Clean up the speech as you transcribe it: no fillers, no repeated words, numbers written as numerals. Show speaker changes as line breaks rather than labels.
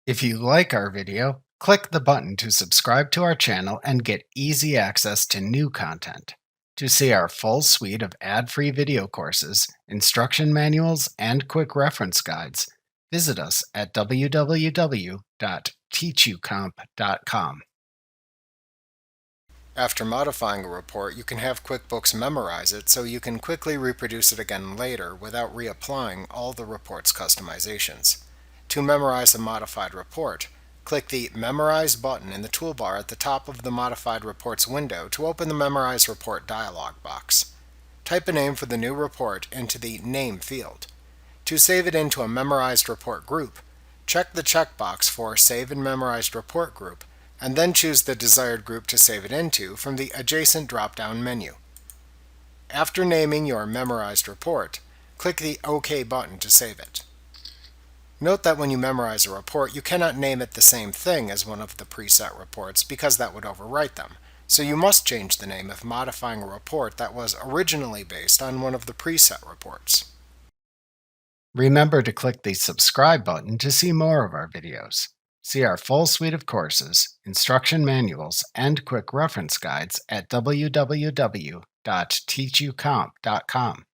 If you like our video, click the button to subscribe to our channel and get easy access to new content. To see our full suite of ad-free video courses, instruction manuals, and quick reference guides, visit us at www.teachucomp.com. After modifying a report, you can have QuickBooks memorize it so you can quickly reproduce it again later without reapplying all the report's customizations. To memorize a modified report, click the Memorize button in the toolbar at the top of the Modified Reports window to open the Memorize Report dialog box. Type a name for the new report into the Name field. To save it into a memorized report group, check the checkbox for Save in Memorized Report Group, and then choose the desired group to save it into from the Adjacent drop-down menu. After naming your memorized report, click the OK button to save it. Note that when you memorize a report, you cannot name it the same thing as one of the preset reports because that would overwrite them, so you must change the name if modifying a report that was originally based on one of the preset reports. Remember to click the subscribe button to see more of our videos. See our full suite of courses, instruction manuals, and quick reference guides at www.teachucomp.com.